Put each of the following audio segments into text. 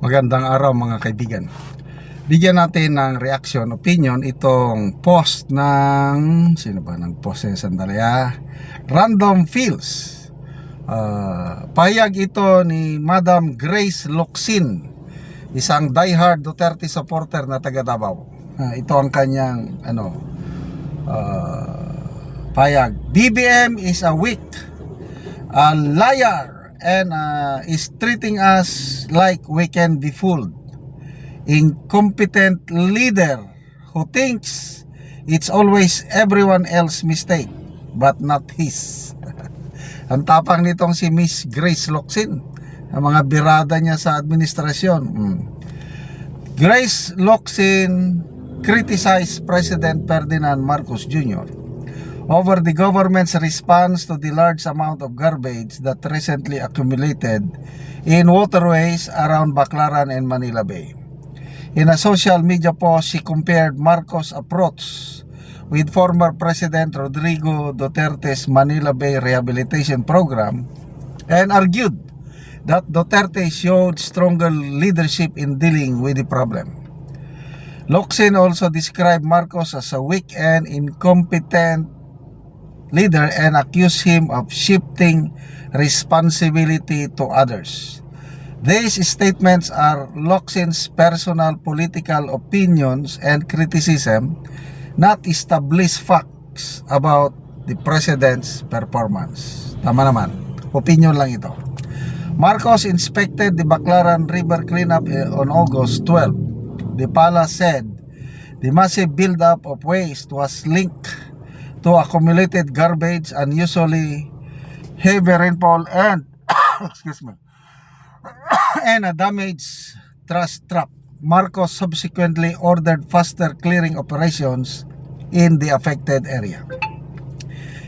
Magandang araw mga kaibigan. Bigyan natin ng reaction, opinion itong post ng sino ba ng post sandali Random Feels. Payag ito ni Madam Grace Locsin, isang diehard Duterte supporter na taga Davao. Ito ang kanyang payag. BBM is a weak, a liar, and is treating us like we can be fooled. Incompetent leader who thinks it's always everyone else's mistake but not his. Ang tapang nitong si Miss Grace Locsin, ang mga birada niya sa administrasyon. Grace Locsin criticized President Ferdinand Marcos Jr. over the government's response to the large amount of garbage that recently accumulated in waterways around Baclaran and Manila Bay. In a social media post, she compared Marcos' approach with former President Rodrigo Duterte's Manila Bay Rehabilitation Program and argued that Duterte showed stronger leadership in dealing with the problem. Locsin also described Marcos as a weak and incompetent leader and accused him of shifting responsibility to others. These statements are Locsin's personal political opinions and criticism, not established facts about the president's performance. Tama naman, opinion lang ito. Marcos inspected the Baclaran River cleanup on August 12. The palace said the massive buildup of waste was linked to accumulated garbage, unusually heavy rainfall, and and a damaged trash trap. Marcos subsequently ordered faster clearing operations in the affected area.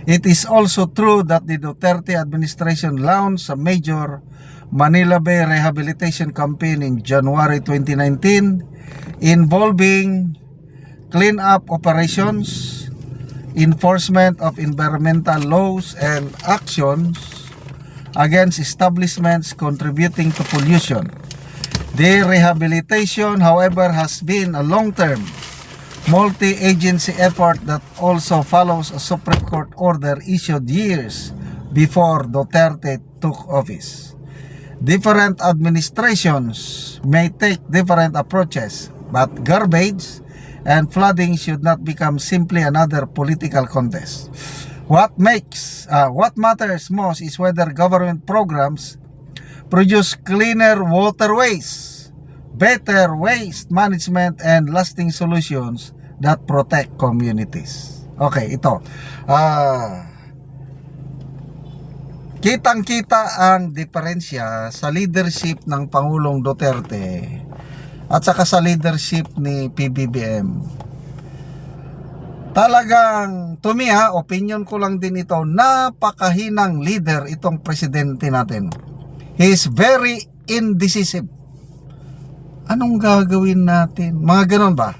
It is also true that the Duterte administration launched a major Manila Bay rehabilitation campaign in January 2019 involving cleanup operations, enforcement of environmental laws, and actions against establishments contributing to pollution. The rehabilitation, however, has been a long-term, multi-agency effort that also follows a Supreme Court order issued years before Duterte took office. Different administrations may take different approaches, but garbage and flooding should not become simply another political contest. What matters most is whether government programs produce cleaner waterways, better waste management, and lasting solutions that protect communities. Okay, ito. Kitang-kita ang diferensya sa leadership ng Pangulong Duterte at saka sa leadership ni PBBM. Talagang, to me opinion ko lang din ito, napakahinang leader itong presidente natin. He is very indecisive. Anong gagawin natin? Mga ganun ba?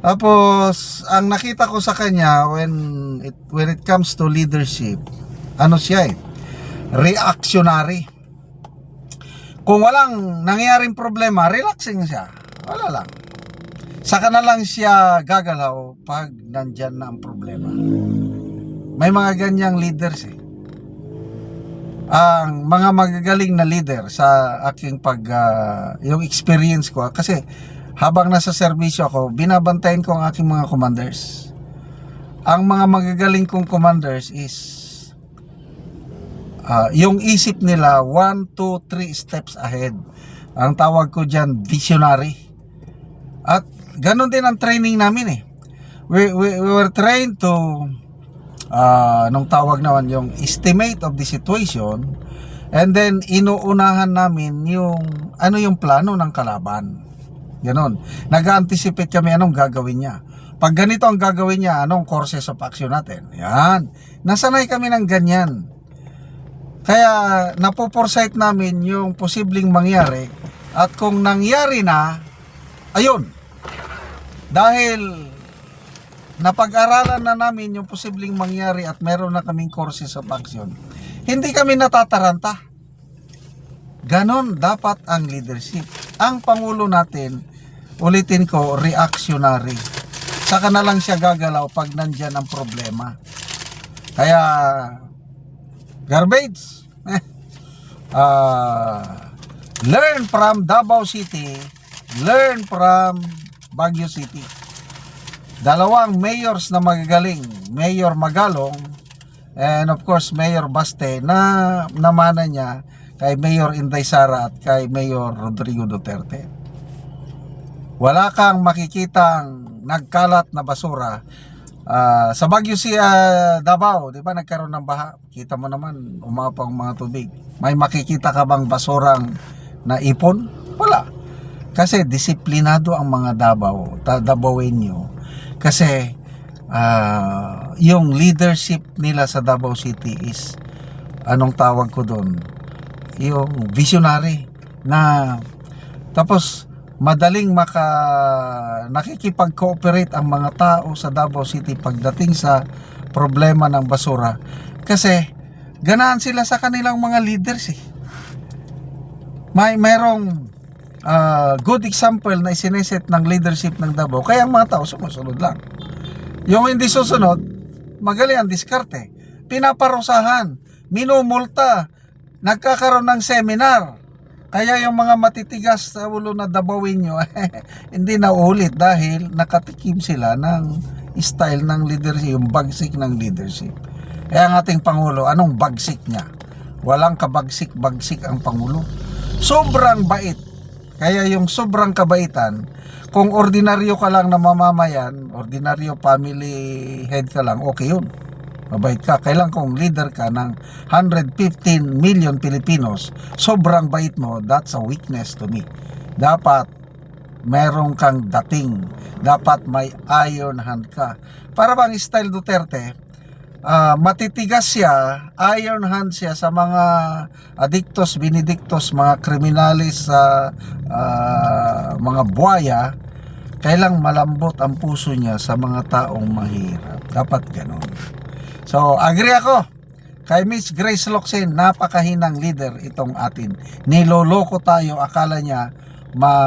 Tapos, ang nakita ko sa kanya when it comes to leadership, siya reactionary. Kung walang nangyaring problema, relaxing siya. Wala lang. Saka na lang siya gagalaw pag nandyan na ang problema. May mga ganyang leaders Ang mga magagaling na leader sa aking yung experience ko, kasi habang nasa serbisyo ako, binabantayan ko ang aking mga commanders. Ang mga magagaling kong commanders is yung isip nila 1, 2, 3 steps ahead. Ang tawag ko dyan, visionary. At ganun din ang training namin we were trained to nung tawag naman yung estimate of the situation, and then inuunahan namin yung yung plano ng kalaban. Ganon. Nag-anticipate kami anong gagawin niya. Pag ganito ang gagawin niya, anong courses of action natin. Yan. Nasanay kami ng ganyan. Kaya napoforesight namin yung posibleng mangyari, at kung nangyari na, ayun. Dahil napag-aralan na namin yung posibleng mangyari at meron na kaming courses of action, hindi kami natataranta. Ganon dapat ang leadership. Ang Pangulo natin, ulitin ko, reactionary. Saka na lang siya gagalaw pag nandyan ang problema. Kaya, garbage. Learn from Davao City, learn from Baguio City. Dalawang mayors na magagaling, Mayor Magalong and of course Mayor Baste na namana niya kay Mayor Inday Sara at kay Mayor Rodrigo Duterte. Wala kang makikitang nagkalat na basura sa Baguio Davao, di ba nagkaroon ng baha? Kita mo naman, umapang mga tubig. May makikita ka bang basurang na ipon? Wala. Kasi disiplinado ang mga Davaoenyo. Kasi yung leadership nila sa Davao City is, anong tawag ko doon? Yung visionary na tapos madaling nakikipag-cooperate ang mga tao sa Davao City pagdating sa problema ng basura kasi ganahan sila sa kanilang mga leaders merong good example na isineset ng leadership ng Davao kaya ang mga tao sumusunod lang. Yung hindi susunod, magaling ang diskarte, pinaparusahan, minumulta, nagkakaroon ng seminar. Kaya yung mga matitigas sa ulo na Davaoenyo hindi na ulit dahil nakatikim sila ng style ng leadership, yung bagsik ng leadership. Kaya ang ating Pangulo, anong bagsik niya? Walang kabagsik-bagsik ang Pangulo. Sobrang bait. Kaya yung sobrang kabaitan, kung ordinaryo ka lang na mamamayan, ordinaryo family head ka lang, okay yun. Mabait ka. Kailan kung leader ka ng 115 million Filipinos, sobrang bait mo, that's a weakness to me. Dapat merong kang dating. Dapat may iron hand ka. Para bang style Duterte, matitigas siya, iron hand siya sa mga adictos, benedictos, mga kriminalis, mga buhaya, kailang malambot ang puso niya sa mga taong mahirap. Dapat ganon. So, agree ako kay Miss Grace Locsin, napakahinang leader itong atin. Niloloko tayo, akala niya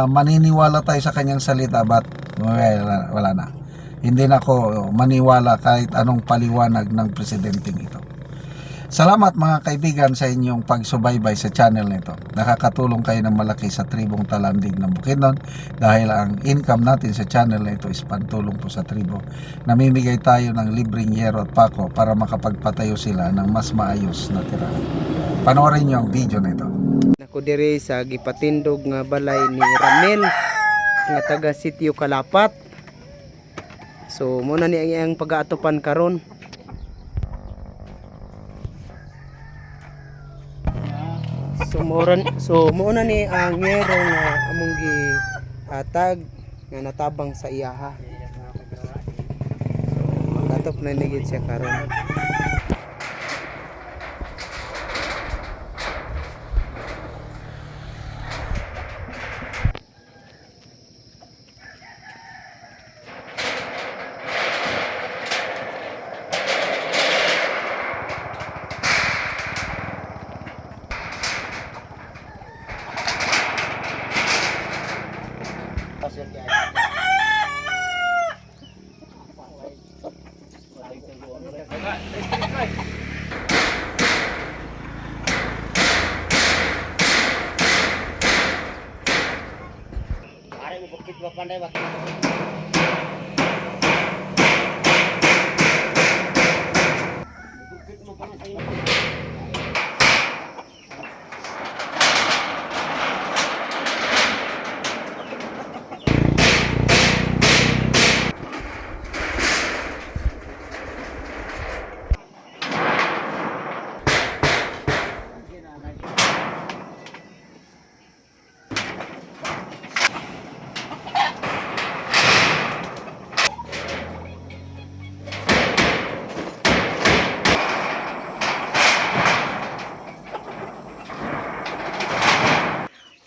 maniniwala tayo sa kanyang salita, but wala na. Hindi na ako maniwala kahit anong paliwanag ng presidenteng ito. Salamat mga kaibigan sa inyong pagsubaybay sa channel nito. Nakakatulong kayo ng malaki sa tribong Talandig ng Bukidnon dahil ang income natin sa channel na ito is pantulong po sa tribo. Namimigay tayo ng libreng yero at pako para makapagpatayo sila ng mas maayos na tirahan. Panoorin niyo ang video na ito. Ako diri sa gipatindog nga balay ni Ramel nga taga Sitio Kalapat. So muna ni ang pag-aatopan karon. So muna ni ang yero nga among gihatag nga natabang sa iyaha. Pag-atop na nigit siya karon.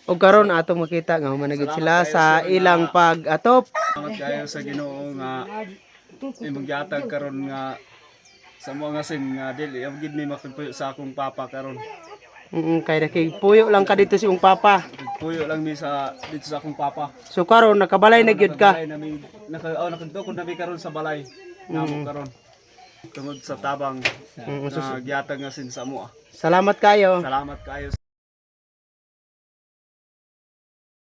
O karon atong makita nga managid sila sa ilang pag-atop. Salamat kayo sa Ginoo nga imong gihatag karon nga sa mga sin nga dili ang gid may makagpuyo sa akong papa karon. Kay nakigpuyo lang ka dito si ung papa. Puyo lang mi sa dito sa akong papa. So karon nakabalay na gyud ka. Nakabalay nami nakadto nami karon sa balay. Namo karon. Tungod sa tabang na giyatag nga sin sa amo. Salamat kayo. Salamat kayo